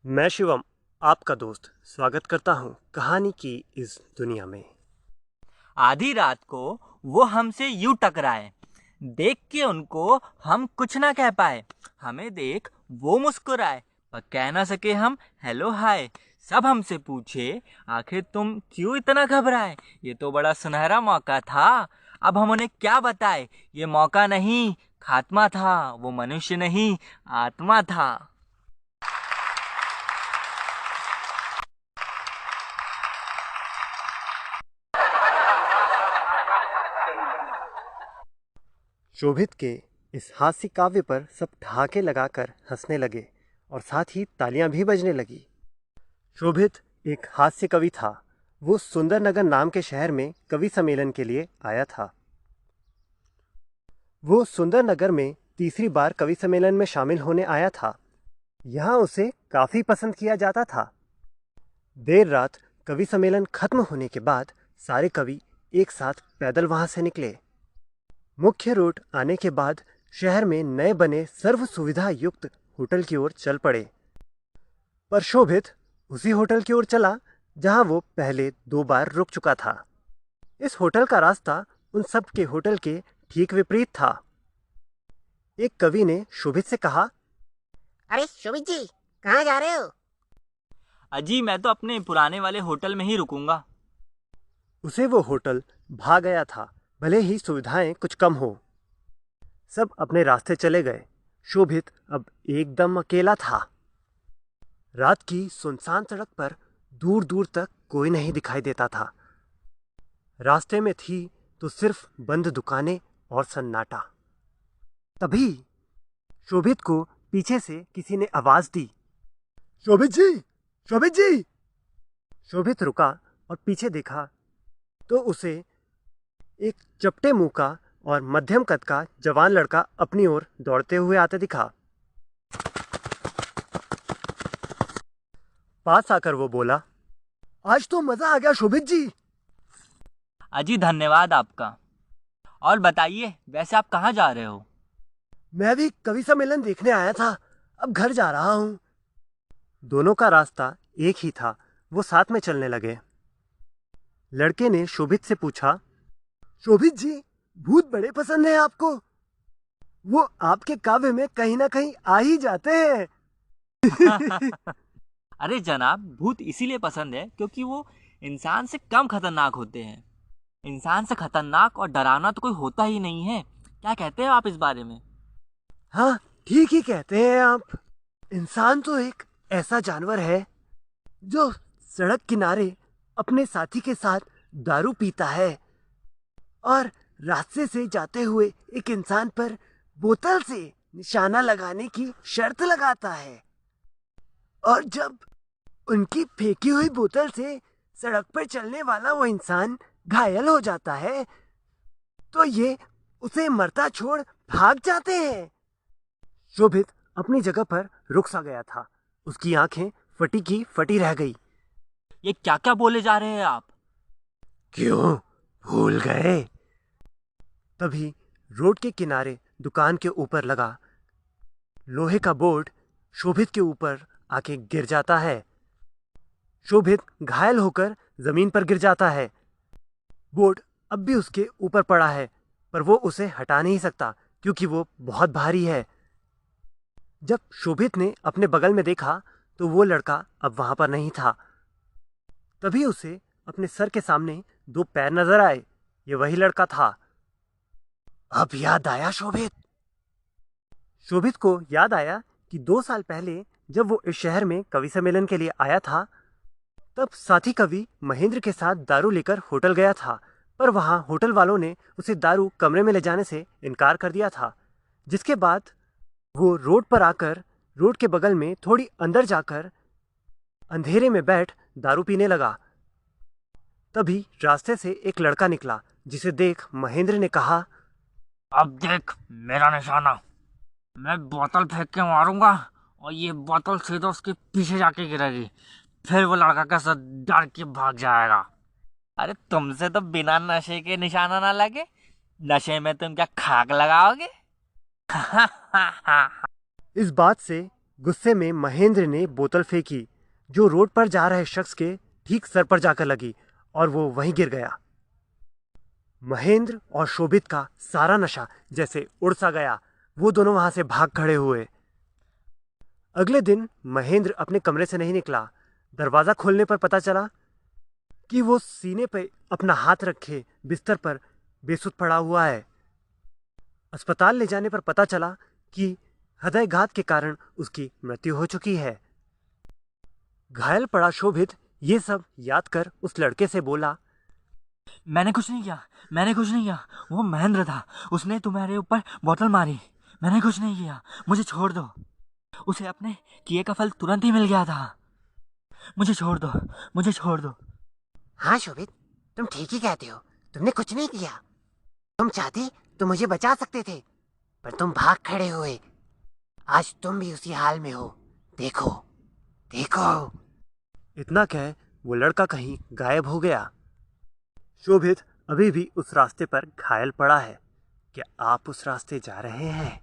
मैं शिवम, आपका दोस्त स्वागत करता हूँ कहानी की इस दुनिया में। आधी रात को वो हमसे यूं टकराए। देख के उनको हम कुछ ना कह पाए। हमें देख वो मुस्कुराए, पर कह ना सके हम हेलो हाय। सब हमसे पूछे, आखिर तुम क्यों इतना घबराए। ये तो बड़ा सुनहरा मौका था, अब हम उन्हें क्या बताए। ये मौका नहीं, खात्मा था। वो मनुष्य नहीं, आत्मा था। शोभित के इस हास्य काव्य पर सब ठहाके लगाकर हंसने लगे और साथ ही तालियां भी बजने लगी। शोभित एक हास्य कवि था। वो सुंदरनगर नाम के शहर में कवि सम्मेलन के लिए आया था। वो सुंदरनगर में तीसरी बार कवि सम्मेलन में शामिल होने आया था। यहाँ उसे काफी पसंद किया जाता था। देर रात कवि सम्मेलन खत्म होने के बाद सारे कवि एक साथ पैदल वहां से निकले। मुख्य रोड आने के बाद शहर में नए बने सर्व सुविधा युक्त होटल की ओर चल पड़े। पर शोभित उसी होटल की ओर चला जहां वो पहले 2 बार रुक चुका था। इस होटल का रास्ता उन सब के होटल के ठीक विपरीत था। एक कवि ने शोभित से कहा, अरे शोभित जी, कहाँ जा रहे हो? अजी, मैं तो अपने पुराने वाले होटल में ही रुकूंगा। उसे वो होटल भा गया था, भले ही सुविधाएं कुछ कम हो। सब अपने रास्ते चले गए। शोभित अब एकदम अकेला था। रात की सुनसान सड़क पर दूर दूर तक कोई नहीं दिखाई देता था। रास्ते में थी तो सिर्फ बंद दुकानें और सन्नाटा। तभी शोभित को पीछे से किसी ने आवाज दी, शोभित जी, शोभित जी। शोभित रुका और पीछे देखा तो उसे एक चपटे मुंह का और मध्यम कद का जवान लड़का अपनी ओर दौड़ते हुए आते दिखा। पास आकर वो बोला, आज तो मजा आ गया शोभित जी। अजी, धन्यवाद आपका। और बताइए, वैसे आप कहाँ जा रहे हो? मैं भी कवि सम्मेलन देखने आया था, अब घर जा रहा हूँ। दोनों का रास्ता एक ही था। वो साथ में चलने लगे। लड़के ने शोभित से पूछा, शोभित जी, भूत बड़े पसंद है आपको? वो आपके काव्य में कहीं ना कहीं आ ही जाते हैं। अरे जनाब, भूत इसीलिए पसंद है क्योंकि वो इंसान से कम खतरनाक होते हैं। इंसान से खतरनाक और डरावना तो कोई होता ही नहीं है। क्या कहते हो आप इस बारे में? हाँ, ठीक ही कहते हैं आप। इंसान तो एक ऐसा जानवर है जो सड़क किनारे अपने साथी के साथ दारू पीता है और रास्ते से जाते हुए एक इंसान पर बोतल से निशाना लगाने की शर्त लगाता है। और जब उनकी फेंकी हुई बोतल से सड़क पर चलने वाला वो इंसान घायल हो जाता है तो ये उसे मरता छोड़ भाग जाते हैं। शोभित अपनी जगह पर रुक सा गया था। उसकी आंखें फटी की फटी रह गई। ये क्या क्या बोले जा रहे हैं आप? क्यों, भूल गए? तभी रोड के किनारे दुकान के ऊपर लगा लोहे का बोर्ड शोभित के ऊपर आके गिर जाता है। शोभित घायल होकर जमीन पर गिर जाता है। बोर्ड अब भी उसके ऊपर पड़ा है, पर वो उसे हटा नहीं सकता क्योंकि वो बहुत भारी है। जब शोभित ने अपने बगल में देखा तो वो लड़का अब वहां पर नहीं था। तभी उसे अपने सर के सामने 2 पैर नजर आए। ये वही लड़का था। अब याद आया शोभित। शोभित को याद आया कि 2 साल पहले जब वो इस शहर में कवि सम्मेलन के लिए आया था, तब साथी कवि महेंद्र के साथ दारू लेकर होटल गया था। पर वहां होटल वालों ने उसे दारू कमरे में ले जाने से इनकार कर दिया था। जिसके बाद वो रोड पर आकर रोड के बगल में थोड़ी अंदर जाकर अंधेरे में बैठ दारू पीने लगा। तभी रास्ते से एक लड़का निकला, जिसे देख महेंद्र ने कहा, अब देख मेरा निशाना। मैं बोतल फेंक के मारूंगा और ये बोतल सीधा उसके पीछे जाके गिरेगी। फिर वो लड़का कैसा डर के भाग जाएगा। अरे तुमसे तो बिना नशे के निशाना ना लगे। नशे में तुम क्या खाक लगाओगे? इस बात से गुस्से में महेंद्र ने बोतल फेंकी जो रोड पर जा रहे शख्स के ठीक सर पर जाकर लगी और वो वहीं गिर गया। महेंद्र और शोभित का सारा नशा जैसे उड़ सा गया। वो दोनों वहां से भाग खड़े हुए। अगले दिन महेंद्र अपने कमरे से नहीं निकला। दरवाजा खोलने पर पता चला कि वो सीने पे अपना हाथ रखे बिस्तर पर बेसुध पड़ा हुआ है। अस्पताल ले जाने पर पता चला कि हृदयघात के कारण उसकी मृत्यु हो चुकी है। घायल पड़ा शोभित ये सब याद कर उस लड़के से बोला, मैंने कुछ नहीं किया। वो महेंद्र था, उसने तुम्हारे ऊपर बोतल मारी। मैंने कुछ नहीं किया, मुझे छोड़ दो। उसे अपने किए का फल तुरंत ही मिल गया था। मुझे छोड़ दो। हाँ शोभित, तुम ठीक ही कहते हो। तुमने कुछ नहीं किया। तुम चाहते तो मुझे बचा सकते थे, पर तुम भाग खड़े हुए। आज तुम भी उसी हाल में हो। देखो देखो। इतना कह वो लड़का कहीं गायब हो गया। शोभित अभी भी उस रास्ते पर घायल पड़ा है। क्या आप उस रास्ते जा रहे हैं?